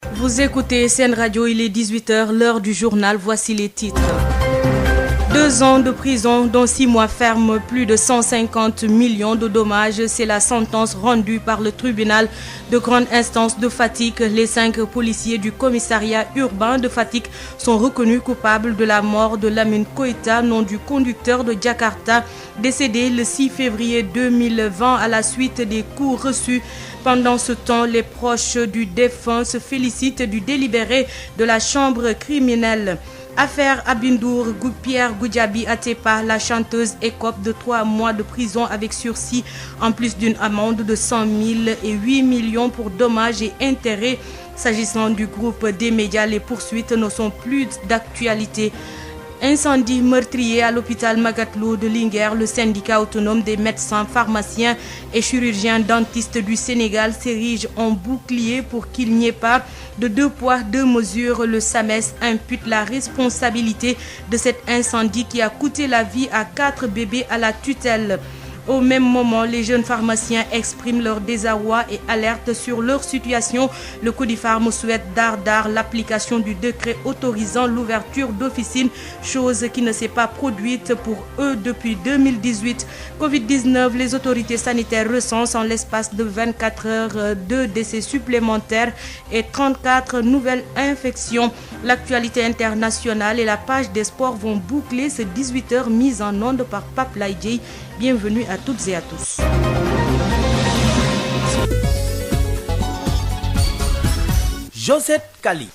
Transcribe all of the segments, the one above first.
Vous écoutez Sen Radio, il est 18h, l'heure du journal, voici les titres. 2 ans de prison, dont 6 mois ferme, plus de 150 millions de dommages. C'est la sentence rendue par le tribunal de grande instance de Fatick. Les 5 policiers du commissariat urbain de Fatick sont reconnus coupables de la mort de Lamine Koïta, nom du conducteur de Jakarta, décédé le 6 février 2020 à la suite des coups reçus. Pendant ce temps, les proches du défunt se félicitent du délibéré de la chambre criminelle. Affaire Abindour, Pierre Goudiaby Atepa, la chanteuse écope de 3 mois de prison avec sursis, en plus d'une amende de 100 000 et 8 millions pour dommages et intérêts. S'agissant du groupe des médias, les poursuites ne sont plus d'actualité. Incendie meurtrier à l'hôpital Magatte-Lô de Linguère. Le syndicat autonome des médecins, pharmaciens et chirurgiens dentistes du Sénégal s'érige en bouclier pour qu'il n'y ait pas de 2 poids, 2 mesures. Le SAMES impute la responsabilité de cet incendie qui a coûté la vie à 4 bébés à la tutelle. Au même moment, les jeunes pharmaciens expriment leur désarroi et alertent sur leur situation. Le Codifarm souhaite d'art l'application du décret autorisant l'ouverture d'officines, chose qui ne s'est pas produite pour eux depuis 2018. Covid-19, les autorités sanitaires recensent en l'espace de 24 heures 2 décès supplémentaires et 34 nouvelles infections. L'actualité internationale et la page des sports vont boucler ce 18h mise en onde par Pape Laïdjei. Bienvenue à toutes et à tous. Josette Kali.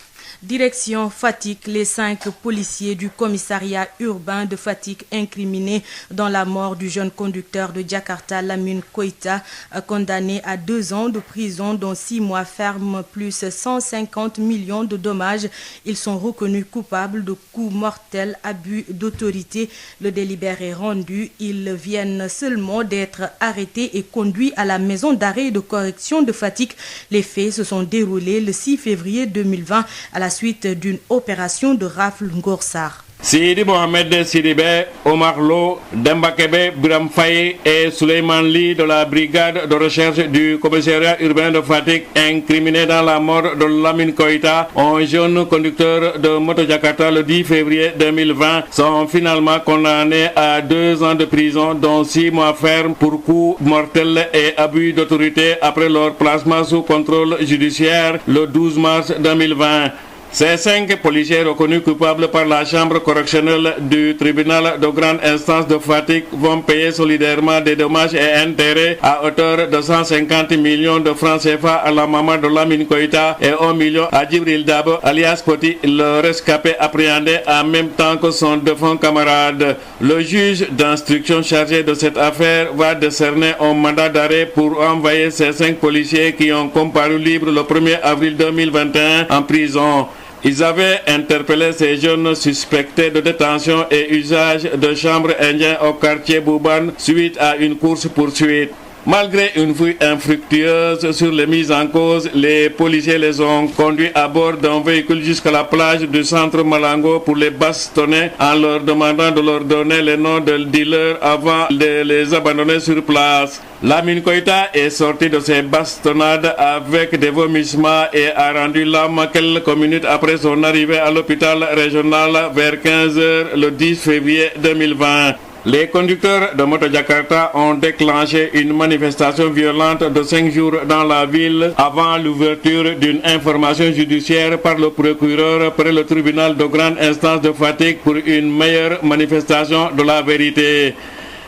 Direction Fatick, les 5 policiers du commissariat urbain de Fatick incriminés dans la mort du jeune conducteur de Jakarta, Lamine Koïta, condamné à 2 ans de prison, dont 6 mois ferme plus 150 millions de dommages. Ils sont reconnus coupables de coups mortels, abus d'autorité. Le délibéré rendu, ils viennent seulement d'être arrêtés et conduits à la maison d'arrêt et de correction de Fatick. Les faits se sont déroulés le 6 février 2020 à la suite d'une opération de rafle Ngorsar. Sidi Mohamed Sidibé, Omar Lo, Demba Kebe, Biram Faye et Suleiman Li de la brigade de recherche du commissariat urbain de Fatick incriminés dans la mort de Lamine Koïta, un jeune conducteur de moto Jakarta le 10 février 2020, sont finalement condamnés à 2 ans de prison, dont 6 mois ferme pour coups mortels et abus d'autorité après leur placement sous contrôle judiciaire le 12 mars 2020. Ces 5 policiers reconnus coupables par la chambre correctionnelle du tribunal de grande instance de Fatick vont payer solidairement des dommages et intérêts à hauteur de 150 millions de francs CFA à la maman de Lamine Koïta et 1 million à Djibril Dabo, alias Poti, le rescapé appréhendé en même temps que son défunt camarade. Le juge d'instruction chargé de cette affaire va décerner un mandat d'arrêt pour envoyer ces 5 policiers qui ont comparu libres le 1er avril 2021 en prison. Ils avaient interpellé ces jeunes suspectés de détention et usage de chambres indiennes au quartier Bouban suite à une course-poursuite. Malgré une fouille infructueuse sur les mises en cause, les policiers les ont conduits à bord d'un véhicule jusqu'à la plage du centre Malango pour les bastonner en leur demandant de leur donner les noms de dealers avant de les abandonner sur place. Lamine Koïta est sorti de ses bastonnades avec des vomissements et a rendu l'âme quelques minutes après son arrivée à l'hôpital régional vers 15h le 10 février 2020. Les conducteurs de moto Jakarta ont déclenché une manifestation violente de 5 jours dans la ville avant l'ouverture d'une information judiciaire par le procureur près le tribunal de grande instance de Fatick pour une meilleure manifestation de la vérité.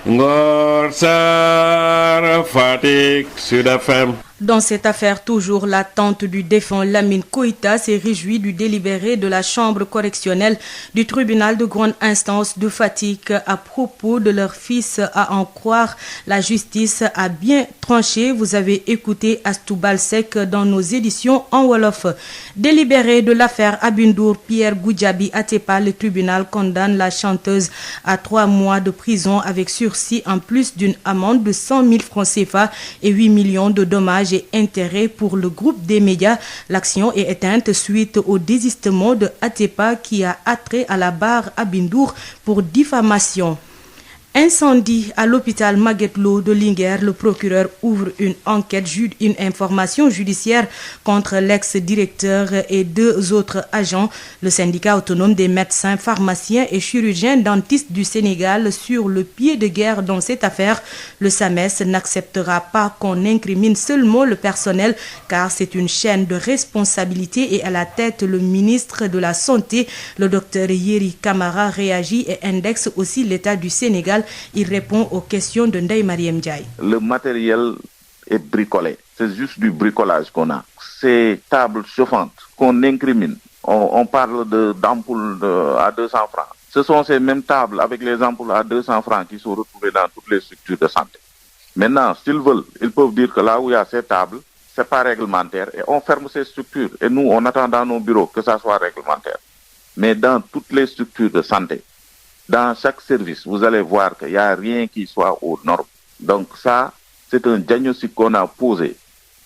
Ngorsar, Fatick, Sud FM. Dans cette affaire, toujours la tante du défunt Lamine Koïta s'est réjouie du délibéré de la chambre correctionnelle du tribunal de grande instance de Fatick à propos de leur fils. À en croire, la justice a bien tranché. Vous avez écouté Astou Balsek dans nos éditions en Wolof. Délibéré de l'affaire Abindour, Pierre Goudiaby Atepa, le tribunal condamne la chanteuse à 3 mois de prison avec sursis en plus d'une amende de 100 000 francs CFA et 8 millions de dommages et intérêts pour le groupe des médias. L'action est éteinte suite au désistement de Atepa qui a attrait à la barre Abindour pour diffamation. Incendie à l'hôpital Magatte Lô de Linguère. Le procureur ouvre une enquête, une information judiciaire contre l'ex-directeur et 2 autres agents. Le syndicat autonome des médecins, pharmaciens et chirurgiens dentistes du Sénégal sur le pied de guerre dans cette affaire. Le SAMES n'acceptera pas qu'on incrimine seulement le personnel car c'est une chaîne de responsabilité et à la tête le ministre de la Santé, le docteur Yeri Camara réagit et indexe aussi l'état du Sénégal. Il répond aux questions de Ndeye Mariam Ndiaye. Le matériel est bricolé. C'est juste du bricolage qu'on a. Ces tables chauffantes qu'on incrimine, on parle d'ampoules à 200 francs. Ce sont ces mêmes tables avec les ampoules à 200 francs qui sont retrouvées dans toutes les structures de santé. Maintenant, s'ils veulent, ils peuvent dire que là où il y a ces tables, c'est pas réglementaire et on ferme ces structures. Et nous, on attend dans nos bureaux que ça soit réglementaire. Mais dans toutes les structures de santé, dans chaque service, vous allez voir qu'il n'y a rien qui soit aux normes. Donc ça, c'est un diagnostic qu'on a posé.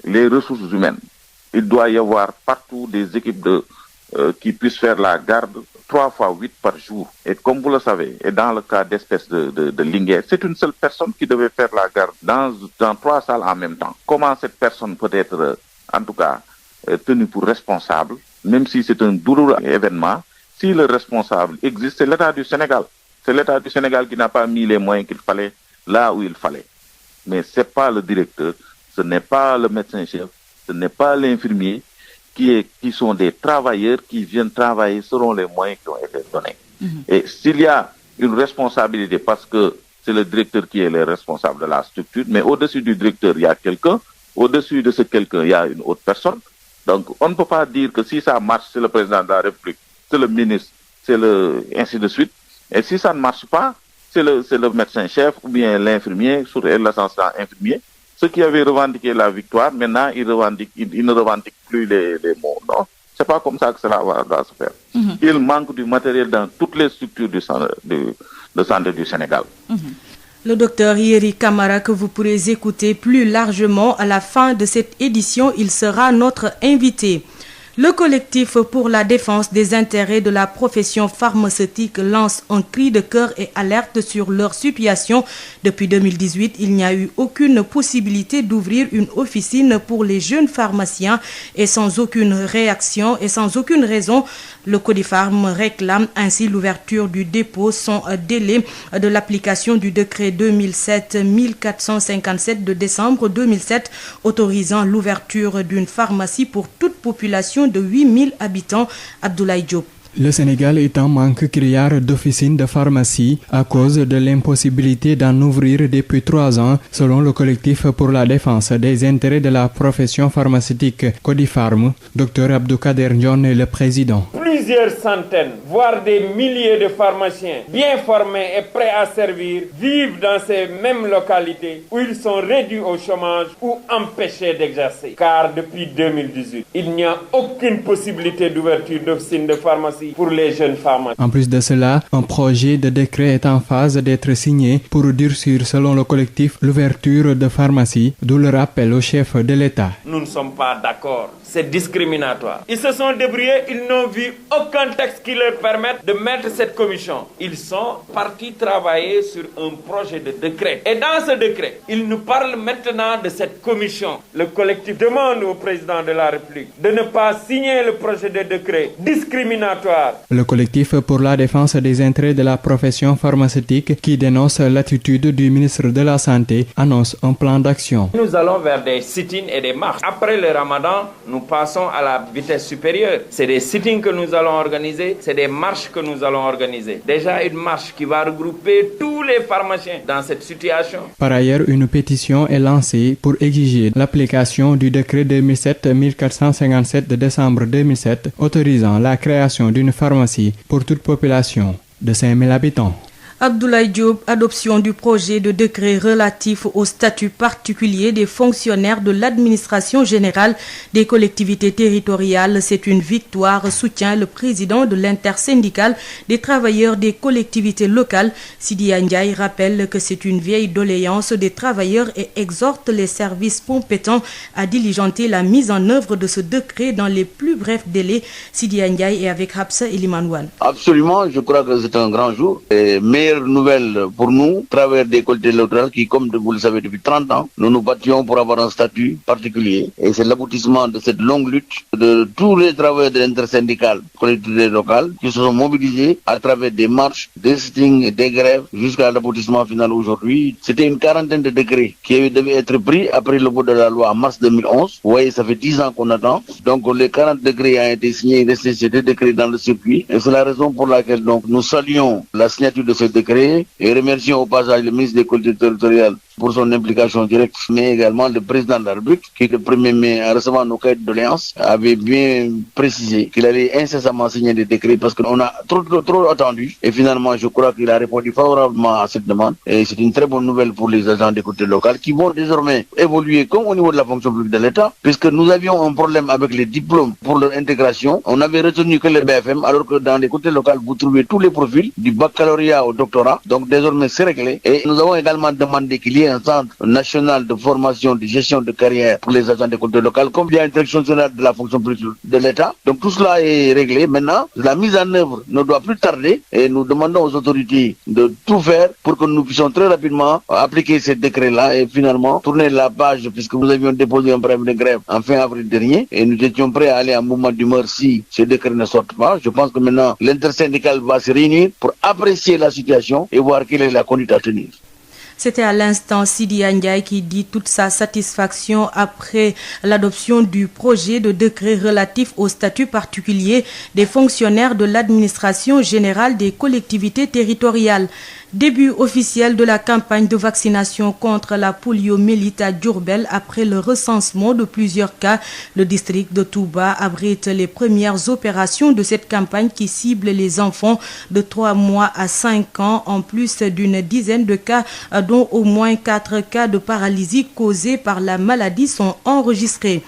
Les ressources humaines, il doit y avoir partout des équipes qui puissent faire la garde 3 fois 8 par jour. Et comme vous le savez, et dans le cas d'espèce de Linguère, c'est une seule personne qui devait faire la garde dans 3 salles en même temps. Comment cette personne peut être, en tout cas, tenue pour responsable, même si c'est un douloureux événement? Si le responsable existe, c'est l'État du Sénégal. C'est l'État du Sénégal qui n'a pas mis les moyens qu'il fallait là où il fallait. Mais ce n'est pas le directeur, ce n'est pas le médecin-chef, ce n'est pas l'infirmier qui sont des travailleurs qui viennent travailler selon les moyens qui ont été donnés. Et s'il y a une responsabilité, parce que c'est le directeur qui est le responsable de la structure, mais au-dessus du directeur, il y a quelqu'un, au-dessus de ce quelqu'un, il y a une autre personne. Donc on ne peut pas dire que si ça marche, c'est le président de la République, c'est le ministre, c'est ainsi de suite. Et si ça ne marche pas, c'est le médecin-chef ou bien l'infirmier, et l'assistant infirmier. Ceux qui avaient revendiqué la victoire, maintenant, ils ne revendiquent plus les mots. Non, c'est pas comme ça que cela va se faire. Il manque du matériel dans toutes les structures de santé du Sénégal. Le docteur Yeri Camara que vous pourrez écouter plus largement à la fin de cette édition. Il sera notre invité. Le collectif pour la défense des intérêts de la profession pharmaceutique lance un cri de cœur et alerte sur leur situation. Depuis 2018, il n'y a eu aucune possibilité d'ouvrir une officine pour les jeunes pharmaciens et sans aucune réaction et sans aucune raison. Le Codifarm réclame ainsi l'ouverture du dépôt sans délai de l'application du décret 2007-1457 de décembre 2007 autorisant l'ouverture d'une pharmacie pour toute population de 8000 habitants. Abdoulaye Diop. Le Sénégal est en manque criard d'officines de pharmacie à cause de l'impossibilité d'en ouvrir depuis 3 ans, selon le collectif pour la défense des intérêts de la profession pharmaceutique Codifarm. Dr Abdoukader Ndione est le président. Plusieurs centaines, voire des milliers de pharmaciens bien formés et prêts à servir vivent dans ces mêmes localités où ils sont réduits au chômage ou empêchés d'exercer. Car depuis 2018, il n'y a aucune possibilité d'ouverture d'officines de pharmacie pour les jeunes pharmaciens. En plus de cela, un projet de décret est en phase d'être signé pour durcir, selon le collectif, l'ouverture de pharmacies, d'où le rappel au chef de l'État. Nous ne sommes pas d'accord. C'est discriminatoire. Ils se sont débrouillés, ils n'ont vu aucun texte qui leur permette de mettre cette commission. Ils sont partis travailler sur un projet de décret. Et dans ce décret, ils nous parlent maintenant de cette commission. Le collectif demande au président de la République de ne pas signer le projet de décret discriminatoire. Le collectif pour la défense des intérêts de la profession pharmaceutique qui dénonce l'attitude du ministre de la Santé annonce un plan d'action. Nous allons vers des sit-ins et des marches. Après le ramadan, nous passons à la vitesse supérieure. C'est des sit-ins que nous allons organiser, c'est des marches que nous allons organiser. Déjà une marche qui va regrouper tous les pharmaciens dans cette situation. Par ailleurs, une pétition est lancée pour exiger l'application du décret 2007-1457 de décembre 2007 autorisant la création d'une pharmacie pour toute population de 5000 habitants. Abdoulaye Diop, adoption du projet de décret relatif au statut particulier des fonctionnaires de l'administration générale des collectivités territoriales. C'est une victoire, soutient le président de l'intersyndicale des travailleurs des collectivités locales. Sidi Ndiaye rappelle que c'est une vieille doléance des travailleurs et exhorte les services compétents à diligenter la mise en œuvre de ce décret dans les plus brefs délais. Sidi Ndiaye est avec Hapsa Elimanouane. Absolument, je crois que c'est un grand jour. Mais meilleure nouvelle pour nous, à travers des collectivités locales qui, comme vous le savez depuis 30 ans, nous nous battions pour avoir un statut particulier. Et c'est l'aboutissement de cette longue lutte de tous les travailleurs de l'intersyndicale collectivité locale qui se sont mobilisés à travers des marches, des sittings et des grèves jusqu'à l'aboutissement final aujourd'hui. C'était une quarantaine de décrets qui devaient être pris après le vote de la loi en mars 2011. Vous voyez, ça fait 10 ans qu'on attend. Donc les 40 décrets ont été signés, il restait ces 2 décrets dans le circuit. Et c'est la raison pour laquelle donc nous saluons la signature de ce décret et remercions au passage le ministre des collectivités territoriales pour son implication directe, mais également le président de la République qui, le 1er mai, en recevant nos cahiers de doléances, avait bien précisé qu'il allait incessamment signer des décrets parce qu'on a trop attendu. Et finalement, je crois qu'il a répondu favorablement à cette demande. Et c'est une très bonne nouvelle pour les agents des collectivités locales qui vont désormais évoluer comme au niveau de la fonction publique de l'État, puisque nous avions un problème avec les diplômes pour leur intégration. On avait retenu que le BFM, alors que dans les collectivités locales, vous trouvez tous les profils, du baccalauréat au doctorat. Donc désormais, c'est réglé. Et nous avons également demandé qu'il y ait un centre national de formation, de gestion de carrière pour les agents des collectivités locales, comme il y a une direction générale de la fonction publique de l'État. Donc tout cela est réglé. Maintenant, la mise en œuvre ne doit plus tarder et nous demandons aux autorités de tout faire pour que nous puissions très rapidement appliquer ces décrets-là et finalement tourner la page, puisque nous avions déposé un préavis de grève en fin avril dernier et nous étions prêts à aller en mouvement d'humeur si ces décrets ne sortent pas. Je pense que maintenant l'intersyndicale va se réunir pour apprécier la situation et voir quelle est la conduite à tenir. C'était à l'instant Sidi Ndiaye qui dit toute sa satisfaction après l'adoption du projet de décret relatif au statut particulier des fonctionnaires de l'administration générale des collectivités territoriales. Début officiel de la campagne de vaccination contre la poliomyélite à Diourbel après le recensement de plusieurs cas. Le district de Touba abrite les premières opérations de cette campagne qui cible les enfants de 3 mois à 5 ans, en plus d'une dizaine de cas dont au moins 4 cas de paralysie causés par la maladie sont enregistrés.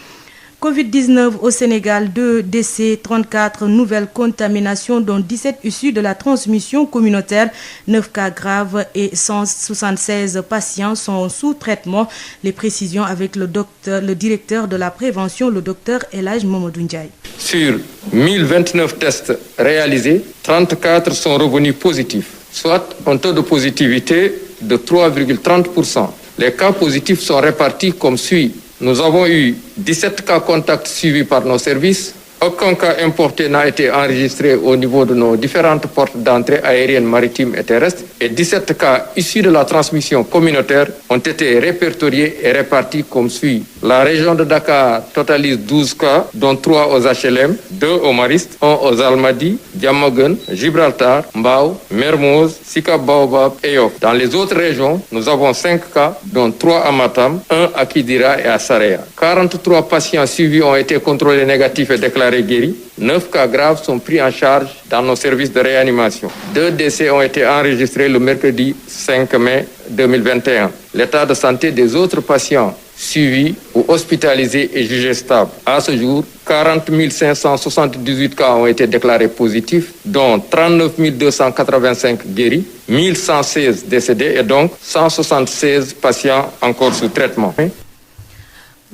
Covid-19 au Sénégal, 2 décès, 34 nouvelles contaminations, dont 17 issues de la transmission communautaire, 9 cas graves et 176 patients sont sous traitement. Les précisions avec le directeur de la prévention, le docteur El Hadj Mamadou Ndiaye. Sur 1029 tests réalisés, 34 sont revenus positifs, soit un taux de positivité de 3,30%. Les cas positifs sont répartis comme suit. Nous avons eu 17 cas contacts suivis par nos services. Aucun cas importé n'a été enregistré au niveau de nos différentes portes d'entrée aériennes, maritimes et terrestres. Et 17 cas issus de la transmission communautaire ont été répertoriés et répartis comme suit. La région de Dakar totalise 12 cas, dont 3 aux HLM, 2 aux Maristes, 1 aux Almadies, Diamaguène, Gibraltar, Mbao, Mermoz, Sicap Baobab et Yoff. Dans les autres régions, nous avons 5 cas, dont 3 à Matam, 1 à Kidira et à Saraya. 43 patients suivis ont été contrôlés négatifs et déclarés guéris. 9 cas graves sont pris en charge dans nos services de réanimation. 2 décès ont été enregistrés le mercredi 5 mai 2021. L'état de santé des autres patients suivis ou hospitalisés est jugé stable. À ce jour, 40 578 cas ont été déclarés positifs, dont 39 285 guéris, 1116 décédés et donc 176 patients encore sous traitement.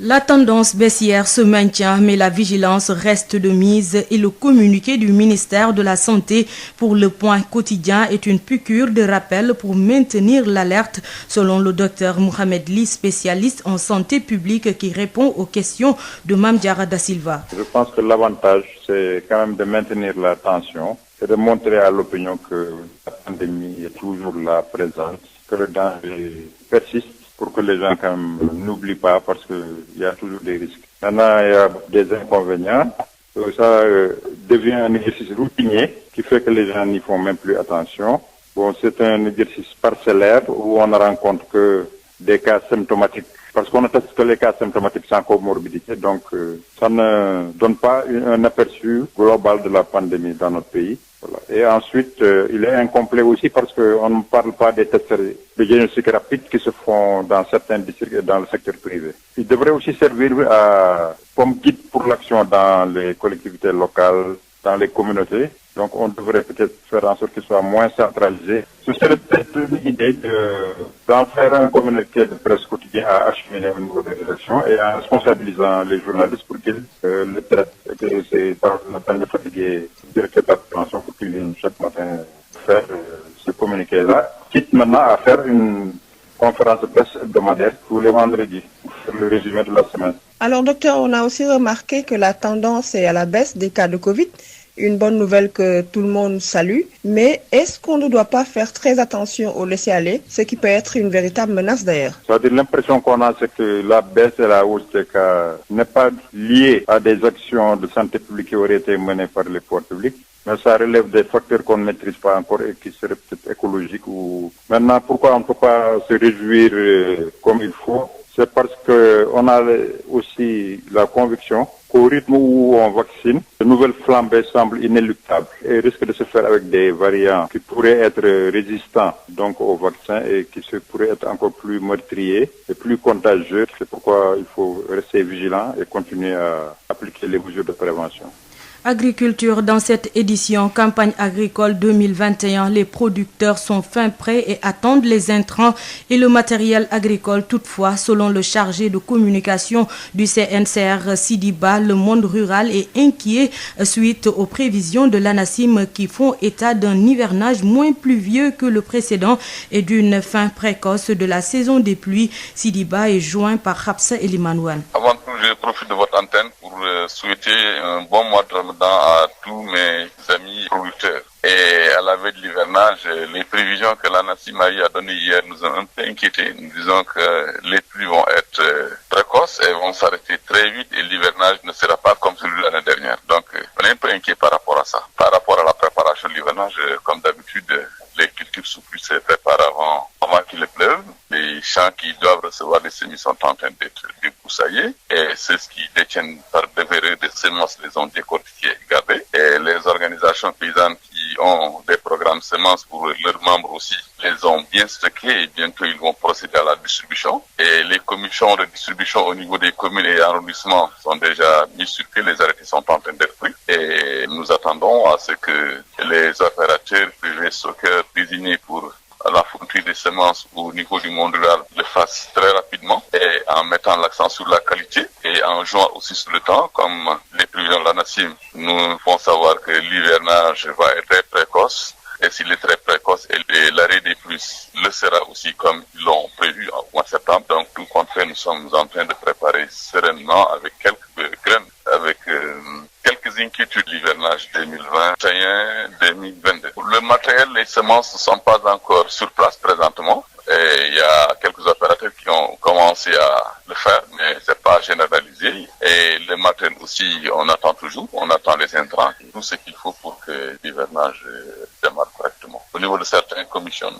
La tendance baissière se maintient, mais la vigilance reste de mise et le communiqué du ministère de la Santé pour le point quotidien est une piqûre de rappel pour maintenir l'alerte, selon le docteur Mohamed Ly, spécialiste en santé publique qui répond aux questions de Mame Diarra Da Silva. Je pense que l'avantage, c'est quand même de maintenir la tension et de montrer à l'opinion que la pandémie est toujours là présente, que le danger persiste, pour que les gens quand même n'oublient pas parce qu'il y a toujours des risques. Maintenant, il y a des inconvénients. Ça devient un exercice routinier qui fait que les gens n'y font même plus attention. Bon, c'est un exercice parcellaire où on ne rencontre que des cas symptomatiques parce qu'on ne teste que les cas symptomatiques sans comorbidité. Donc, ça ne donne pas un aperçu global de la pandémie dans notre pays. Voilà. Et ensuite, il est incomplet aussi parce qu'on ne parle pas des tests de diagnostic rapide qui se font dans certains districts et dans le secteur privé. Il devrait aussi servir comme guide pour l'action dans les collectivités locales, dans les communautés. Donc on devrait peut-être faire en sorte qu'il soit moins centralisé. Ce serait peut-être une idée d'en faire un communiqué de presse quotidien à acheminer au niveau des rédactions et en responsabilisant les journalistes pour qu'ils le traitent. Et que c'est pas la peine de fatiguer le directeur de la prévention pour qu'il vienne chaque matin faire ce communiqué déjà, quitte maintenant à faire une conférence de presse hebdomadaire tous les vendredis pour faire le résumé de la semaine. Alors docteur, on a aussi remarqué que la tendance est à la baisse des cas de Covid. Une bonne nouvelle que tout le monde salue. Mais est-ce qu'on ne doit pas faire très attention au laisser-aller, ce qui peut être une véritable menace d'ailleurs? C'est-à-dire l'impression qu'on a, c'est que la baisse et la hausse des cas n'est pas liée à des actions de santé publique qui auraient été menées par les pouvoirs publics, mais ça relève des facteurs qu'on ne maîtrise pas encore et qui seraient peut-être écologiques. Maintenant, pourquoi on ne peut pas se réjouir comme il faut? C'est parce qu'on a aussi la conviction qu'au rythme où on vaccine, de nouvelles flambées semblent inéluctables et risquent de se faire avec des variants qui pourraient être résistants donc au vaccin et qui pourraient être encore plus meurtriers et plus contagieux. C'est pourquoi il faut rester vigilant et continuer à appliquer les mesures de prévention. Agriculture dans cette édition campagne agricole 2021, les producteurs sont fin prêts et attendent les intrants et le matériel agricole. Toutefois, selon le chargé de communication du CNCR Sidiba, le monde rural est inquiet suite aux prévisions de l'ANACIM qui font état d'un hivernage moins pluvieux que le précédent et d'une fin précoce de la saison des pluies. Sidiba est joint par Hapsa Elimanouane. Avant tout, je profite de votre antenne pour souhaiter un bon mois de Ramadan à tous mes amis producteurs. Et à la veille de l'hivernage, les prévisions que l'ANACIM a données hier nous ont un peu inquiétés. Nous disons que les pluies vont être précoces et vont s'arrêter très vite et l'hivernage ne sera pas comme celui de l'année dernière. Donc, on est un peu inquiet par rapport à ça. Par rapport à la préparation de l'hivernage, comme d'habitude, les cultures sous pluie se préparent avant qu'il pleuve. Les champs qui doivent recevoir des semis sont en train d'être débroussaillés et ceux qui détiennent par devoir des semences les ont décortiqués et gardés. Et les organisations paysannes qui ont des programmes semences pour leurs membres aussi les ont bien stockés et bientôt ils vont procéder à la distribution. Et les commissions de distribution au niveau des communes et arrondissements sont déjà mis sur pied, les arrêtés sont en train d'être pris. Et nous attendons à ce que les opérateurs privés, stockeurs, désignés pour la fourniture des semences au niveau du monde rural le fassent très rapidement et en mettant l'accent sur la qualité et en jouant aussi sur le temps, comme les prévisions de l'ANACIM nous font savoir que l'hivernage va être très précoce. Et s'il est très précoce, et l'arrêt des pluies le sera aussi comme ils l'ont prévu au mois de septembre. Donc tout compte fait, nous sommes en train de préparer sereinement avec quelques graines, avec quelques inquiétudes l'hivernage 2021-2022. Le matériel, les semences ne sont pas encore sur place présentement. Et il y a quelques opérateurs qui ont commencé à le faire, mais c'est pas généralisé. Et le matériel aussi, on attend toujours, on attend les intrants, tout ce qu'il faut pour que l'hivernage démarre correctement. Au niveau de certaines commissions,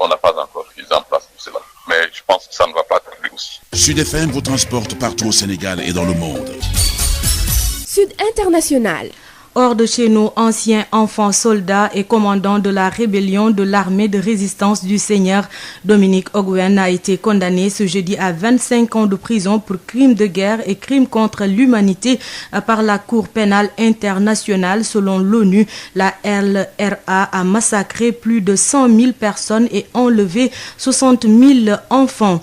on n'a pas encore mis en place tout cela. Mais je pense que ça ne va pas tarder aussi. Sud FM vous transporte partout au Sénégal et dans le monde. Sud International. Hors de chez nous, ancien enfant soldat et commandant de la rébellion de l'armée de résistance du Seigneur, Dominique Ongwen a été condamné ce jeudi à 25 ans de prison pour crimes de guerre et crimes contre l'humanité par la Cour pénale internationale. Selon l'ONU, la LRA a massacré plus de 100 000 personnes et enlevé 60 000 enfants.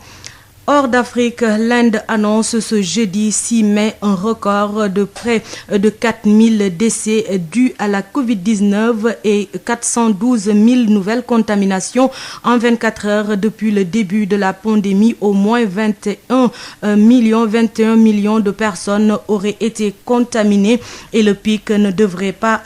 Hors d'Afrique, l'Inde annonce ce jeudi 6 mai un record de près de 4000 décès dus à la Covid-19 et 412 000 nouvelles contaminations en 24 heures depuis le début de la pandémie. Au moins 21 millions de personnes auraient été contaminées et le pic ne devrait pas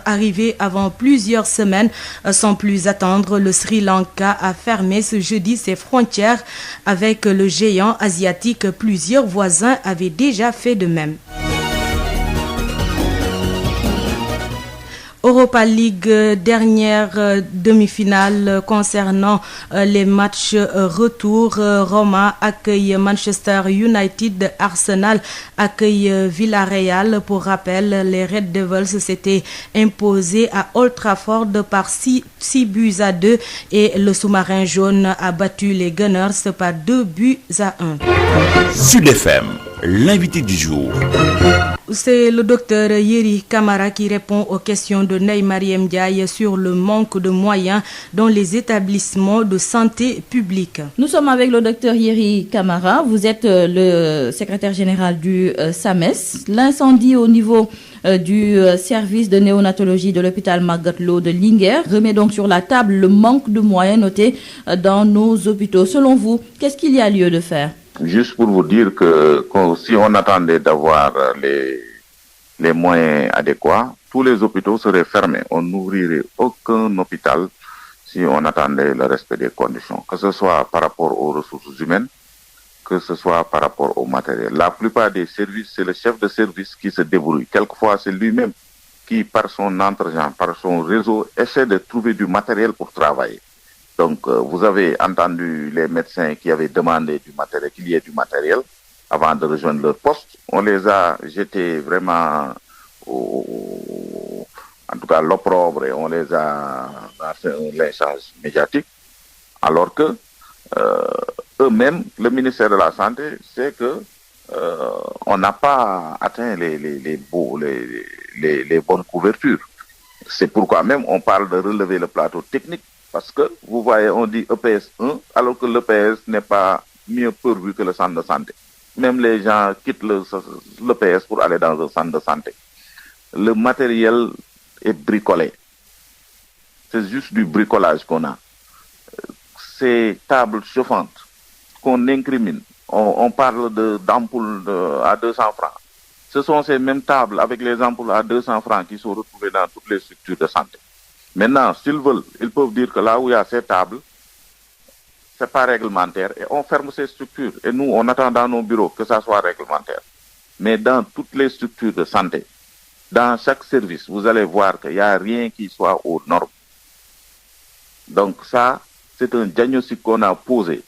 arriver avant plusieurs semaines. Sans plus attendre, le Sri Lanka a fermé ce jeudi ses frontières avec le géant asiatique. Plusieurs voisins avaient déjà fait de même. Europa League, dernière demi-finale concernant les matchs retour. Roma accueille Manchester United, Arsenal accueille Villarreal. Pour rappel, les Red Devils s'étaient imposés à Old Trafford par 6 buts à 2 et le sous-marin jaune a battu les Gunners par 2 buts à 1. Sud FM, l'invité du jour. C'est le docteur Yeri Kamara qui répond aux questions de Ney Mariem Ndiaye sur le manque de moyens dans les établissements de santé publique. Nous sommes avec le docteur Yeri Kamara. Vous êtes le secrétaire général du SAMES. L'incendie au niveau du service de néonatologie de l'hôpital Magatte Lô de Linguère remet donc sur la table le manque de moyens notés dans nos hôpitaux. Selon vous, qu'est-ce qu'il y a lieu de faire? Juste pour vous dire que si on attendait d'avoir les moyens adéquats, tous les hôpitaux seraient fermés. On n'ouvrirait aucun hôpital si on attendait le respect des conditions, que ce soit par rapport aux ressources humaines, que ce soit par rapport au matériel. La plupart des services, c'est le chef de service qui se débrouille. Quelquefois, c'est lui-même qui, par son entregent, par son réseau, essaie de trouver du matériel pour travailler. Donc, vous avez entendu les médecins qui avaient demandé du matériel, qu'il y ait du matériel avant de rejoindre leur poste. On les a jetés vraiment en tout cas l'opprobre, et on les a fait un lynchage médiatique, alors que eux-mêmes, le ministère de la Santé, sait que on n'a pas atteint les bonnes couvertures. C'est pourquoi même on parle de relever le plateau technique. Parce que, vous voyez, on dit EPS 1, alors que l'EPS n'est pas mieux pourvu que le centre de santé. Même les gens quittent l'EPS pour aller dans un centre de santé. Le matériel est bricolé. C'est juste du bricolage qu'on a. Ces tables chauffantes qu'on incrimine, on parle d'ampoules à 200 francs. Ce sont ces mêmes tables avec les ampoules à 200 francs qui sont retrouvées dans toutes les structures de santé. Maintenant, s'ils veulent, ils peuvent dire que là où il y a ces tables, c'est pas réglementaire et on ferme ces structures. Et nous, on attend dans nos bureaux que ça soit réglementaire. Mais dans toutes les structures de santé, dans chaque service, vous allez voir qu'il n'y a rien qui soit aux normes. Donc ça, c'est un diagnostic qu'on a posé.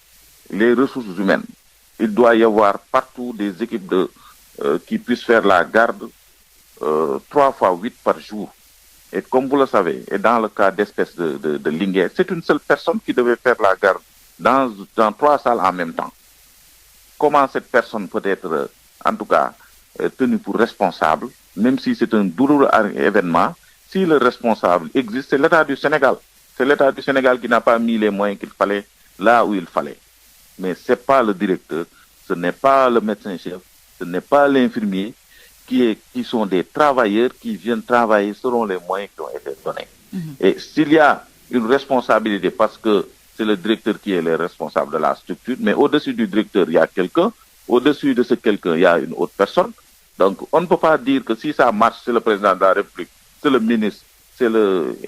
Les ressources humaines, il doit y avoir partout des équipes qui puissent faire la garde 3 fois 8 par jour. Et comme vous le savez, et dans le cas d'espèce de Linguère, c'est une seule personne qui devait faire la garde dans 3 salles en même temps. Comment cette personne peut être, en tout cas, tenue pour responsable, même si c'est un douloureux événement, si le responsable existe, c'est l'État du Sénégal. C'est l'État du Sénégal qui n'a pas mis les moyens qu'il fallait là où il fallait. Mais ce n'est pas le directeur, ce n'est pas le médecin-chef, ce n'est pas l'infirmier, qui sont des travailleurs qui viennent travailler selon les moyens qui ont été donnés. Et s'il y a une responsabilité, parce que c'est le directeur qui est le responsable de la structure, mais au-dessus du directeur, il y a quelqu'un, au-dessus de ce quelqu'un, il y a une autre personne. Donc, on ne peut pas dire que si ça marche, c'est le président de la République, c'est le ministre, c'est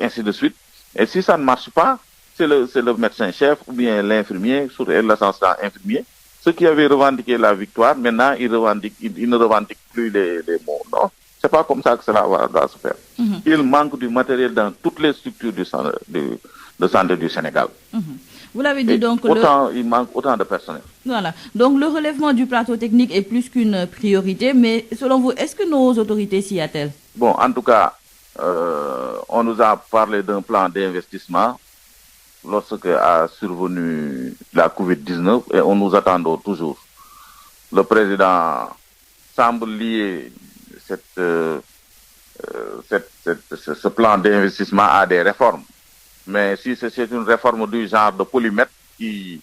ainsi de suite. Et si ça ne marche pas, c'est le médecin-chef ou bien l'infirmier, et l'assistant infirmier. Ceux qui avaient revendiqué la victoire, maintenant, ils ne revendiquent plus les mots. Non, c'est pas comme ça que cela va se faire. Il manque du matériel dans toutes les structures de santé du Sénégal. Vous l'avez dit, donc... Il manque autant de personnel. Voilà. Donc, le relèvement du plateau technique est plus qu'une priorité, mais selon vous, est-ce que nos autorités s'y attellent? Bon, en tout cas, on nous a parlé d'un plan d'investissement lorsque a survenu la Covid-19 et on nous attend toujours. Le président semble lier ce plan d'investissement à des réformes. Mais si c'est une réforme du genre de polymètre qui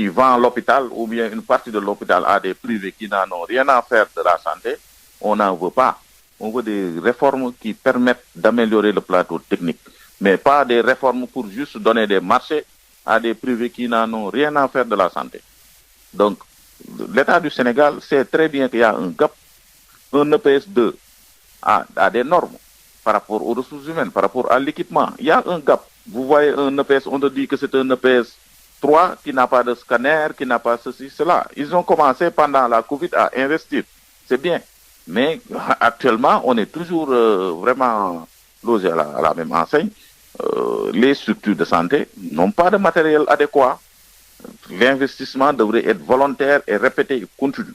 vend l'hôpital ou bien une partie de l'hôpital à des privés qui n'en ont rien à faire de la santé, on n'en veut pas. On veut des réformes qui permettent d'améliorer le plateau technique. Mais pas des réformes pour juste donner des marchés à des privés qui n'en ont rien à faire de la santé. Donc, l'État du Sénégal sait très bien qu'il y a un gap. Un EPS 2 a des normes par rapport aux ressources humaines, par rapport à l'équipement. Il y a un gap. Vous voyez un EPS, on te dit que c'est un EPS 3 qui n'a pas de scanner, qui n'a pas ceci, cela. Ils ont commencé pendant la Covid à investir. C'est bien. Mais actuellement, on est toujours vraiment logé à la même enseigne. Les structures de santé n'ont pas de matériel adéquat. L'investissement devrait être volontaire et répété et continu.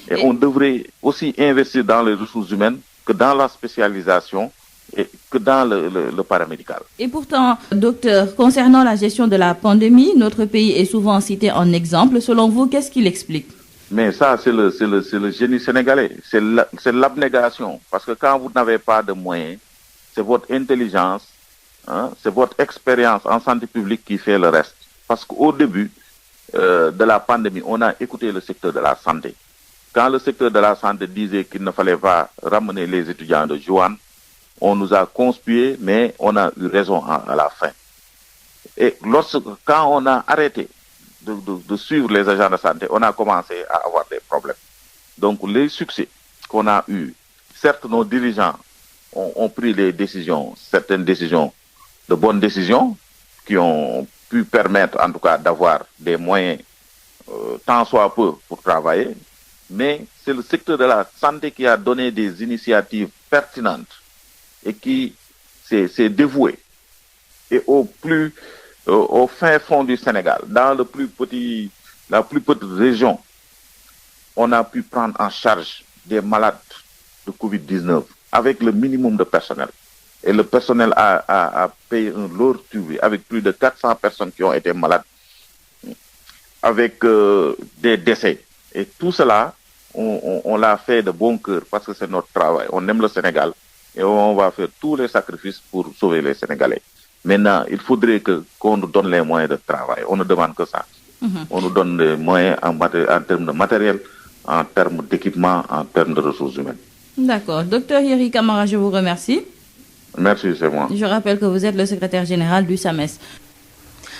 Et on devrait aussi investir dans les ressources humaines que dans la spécialisation et que dans le paramédical. Et pourtant, docteur, concernant la gestion de la pandémie, notre pays est souvent cité en exemple. Selon vous, qu'est-ce qui l'explique? Mais ça, c'est le génie sénégalais. C'est l'abnégation. Parce que quand vous n'avez pas de moyens, c'est votre intelligence, c'est votre expérience en santé publique qui fait le reste. Parce qu'au début de la pandémie, on a écouté le secteur de la santé. Quand le secteur de la santé disait qu'il ne fallait pas ramener les étudiants de Juan, on nous a conspué, mais on a eu raison à la fin. Et quand on a arrêté de suivre les agents de santé, on a commencé à avoir des problèmes. Donc les succès qu'on a eus, certes nos dirigeants ont pris certaines décisions, de bonnes décisions, qui ont pu permettre en tout cas d'avoir des moyens tant soit peu pour travailler, mais c'est le secteur de la santé qui a donné des initiatives pertinentes et qui s'est dévoué. Et au fin fond du Sénégal, dans la plus petite région, on a pu prendre en charge des malades de Covid-19 avec le minimum de personnel. Et le personnel a payé un lourd tribut avec plus de 400 personnes qui ont été malades, avec des décès. Et tout cela, on l'a fait de bon cœur parce que c'est notre travail. On aime le Sénégal et on va faire tous les sacrifices pour sauver les Sénégalais. Maintenant, il faudrait qu'on nous donne les moyens de travail. On ne demande que ça. On nous donne les moyens en termes de matériel, en termes d'équipement, en termes de ressources humaines. D'accord. Docteur Yeri Camara, je vous remercie. Merci, c'est moi. Je rappelle que vous êtes le secrétaire général du SAMES.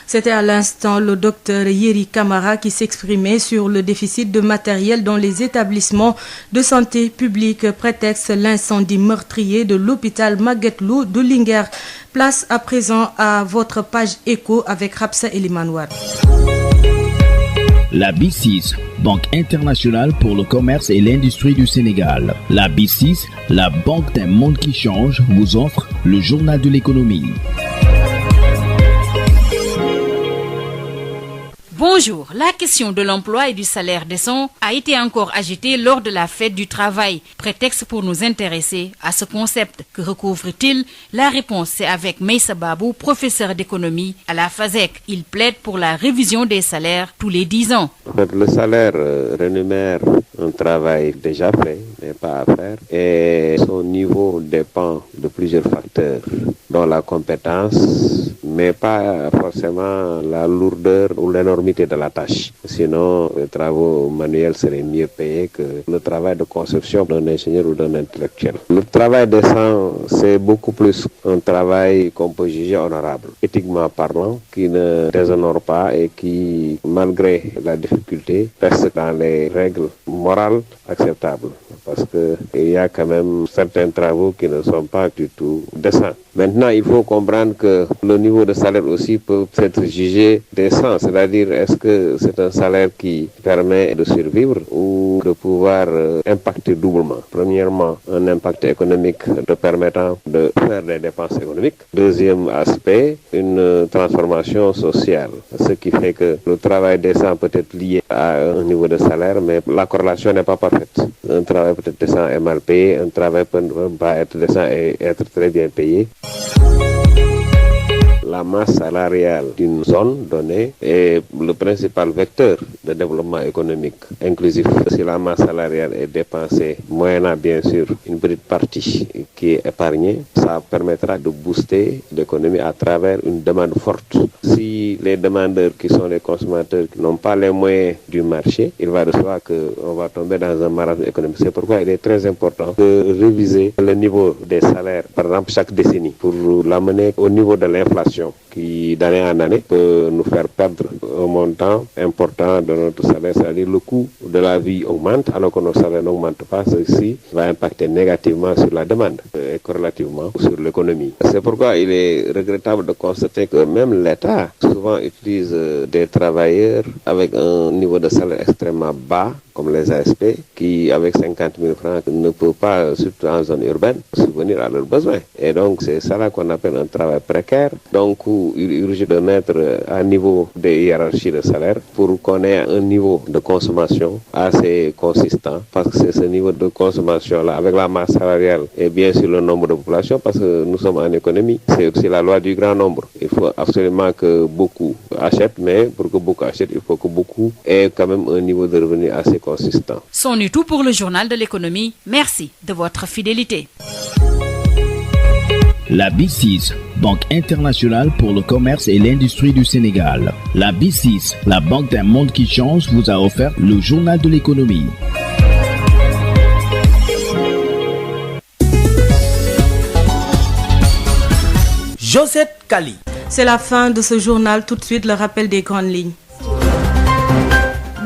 C'était à l'instant le docteur Yeri Camara qui s'exprimait sur le déficit de matériel dans les établissements de santé publique, prétexte l'incendie meurtrier de l'hôpital Magatte Lô de Linguère. Place à présent à votre page éco avec Rapsa Elimanouad. La B6, Banque internationale pour le commerce et l'industrie du Sénégal. La B6, la banque d'un monde qui change, vous offre le journal de l'économie. Bonjour, la question de l'emploi et du salaire décent a été encore agitée lors de la fête du travail. Prétexte pour nous intéresser à ce concept. Que recouvre-t-il? La réponse c'est avec Meissa Babou, professeur d'économie à la FASEC. Il plaide pour la révision des salaires tous les 10 ans. En fait, le salaire rémunère un travail déjà fait, mais pas à faire. Et son niveau dépend de plusieurs facteurs, dont la compétence, mais pas forcément la lourdeur ou l'énormité de la tâche. Sinon, les travaux manuels seraient mieux payés que le travail de conception d'un ingénieur ou d'un intellectuel. Le travail décent, c'est beaucoup plus un travail qu'on peut juger honorable, éthiquement parlant, qui ne déshonore pas et qui, malgré la difficulté, reste dans les règles morales acceptables. Parce qu'il y a quand même certains travaux qui ne sont pas du tout décents. Maintenant, il faut comprendre que le niveau de salaire aussi peut être jugé décent, c'est-à-dire est-ce que c'est un salaire qui permet de survivre ou de pouvoir impacter doublement. Premièrement, un impact économique te permettant de faire des dépenses économiques. Deuxième aspect, une transformation sociale, ce qui fait que le travail décent peut être lié à un niveau de salaire, mais la corrélation n'est pas parfaite. Un travail peut être décent et mal payé, un travail peut pas être décent et être très bien payé. La masse salariale d'une zone donnée est le principal vecteur de développement économique inclusif. Si la masse salariale est dépensée, moyennant bien sûr une petite partie qui est épargnée, ça permettra de booster l'économie à travers une demande forte. Si les demandeurs qui sont les consommateurs qui n'ont pas les moyens du marché, il va de soi qu'on va tomber dans un marasme économique. C'est pourquoi il est très important de réviser le niveau des salaires, par exemple chaque décennie, pour l'amener au niveau de l'inflation, qui d'année en année peut nous faire perdre un montant important de notre salaire, c'est-à-dire le coût de la vie augmente alors que nos salaires n'augmentent pas. Ceci va impacter négativement sur la demande et corrélativement sur l'économie. C'est pourquoi il est regrettable de constater que même l'État souvent utilise des travailleurs avec un niveau de salaire extrêmement bas, comme les ASP, qui avec 50 000 francs ne peuvent pas, surtout en zone urbaine, subvenir à leurs besoins. Et donc c'est ça là qu'on appelle un travail précaire. Donc où il urge de mettre à niveau des hiérarchies de salaire pour qu'on ait un niveau de consommation assez consistant, parce que c'est ce niveau de consommation-là, avec la masse salariale et bien sûr le nombre de population, parce que nous sommes en économie, c'est aussi la loi du grand nombre. Il faut absolument que beaucoup achètent, mais pour que beaucoup achètent, il faut que beaucoup aient quand même un niveau de revenu assez consistant. C'en est tout pour le journal de l'économie. Merci de votre fidélité. La B6, Banque internationale pour le commerce et l'industrie du Sénégal. La B6, la banque d'un monde qui change, vous a offert le journal de l'économie. Josette Kali. C'est la fin de ce journal. Tout de suite, le rappel des grandes lignes.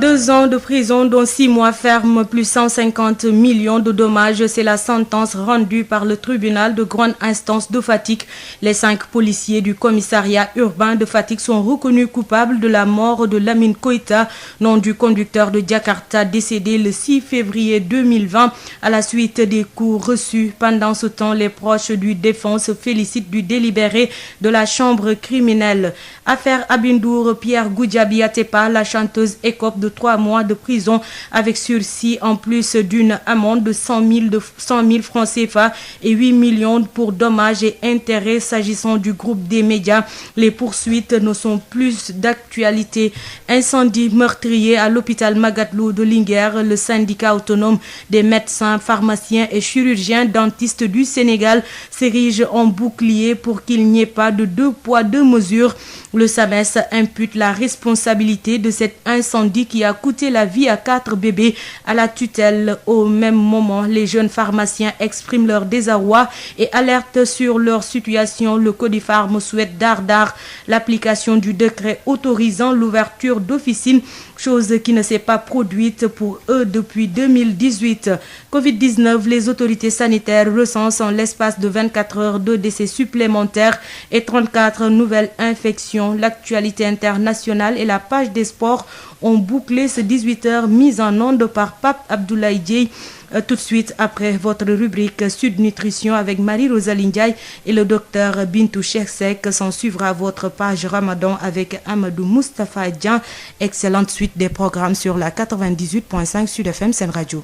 2 ans de prison, dont 6 mois ferme, plus 150 millions de dommages. C'est la sentence rendue par le tribunal de grande instance de Fatick. Les 5 policiers du commissariat urbain de Fatick sont reconnus coupables de la mort de Lamine Koïta, nom du conducteur de Jakarta décédé le 6 février 2020 à la suite des coups reçus. Pendant ce temps, les proches du défunt se félicitent du délibéré de la chambre criminelle. Affaire Abindour, Pierre Goudiaby Atepa, la chanteuse écope de 3 mois de prison avec sursis en plus d'une amende de 100 000 francs CFA et 8 millions pour dommages et intérêts. S'agissant du groupe des médias, les poursuites ne sont plus d'actualité. Incendie meurtrier à l'hôpital Magatte Lô de Linguère. Le syndicat autonome des médecins, pharmaciens et chirurgiens dentistes du Sénégal s'érige en bouclier pour qu'il n'y ait pas de 2 poids 2 mesures. Le SAMES impute la responsabilité de cet incendie qui a coûté la vie à 4 bébés à la tutelle. Au même moment, les jeunes pharmaciens expriment leur désarroi et alertent sur leur situation. Le Codifarm souhaite d'art l'application du décret autorisant l'ouverture d'officines, chose qui ne s'est pas produite pour eux depuis 2018. Covid-19, les autorités sanitaires recensent en l'espace de 24 heures 2 décès supplémentaires et 34 nouvelles infections. L'actualité internationale et la page des sports ont bouclé ce 18h mise en onde par Pape Abdoulaye Dieye. Tout de suite après votre rubrique Sud Nutrition avec Marie-Rosaline Ndiaye et le docteur Bintou Chersek, s'en suivra votre page Ramadan avec Amadou Moustapha Dian. Excellente suite des programmes sur la 98.5 Sud FM Sen Radio.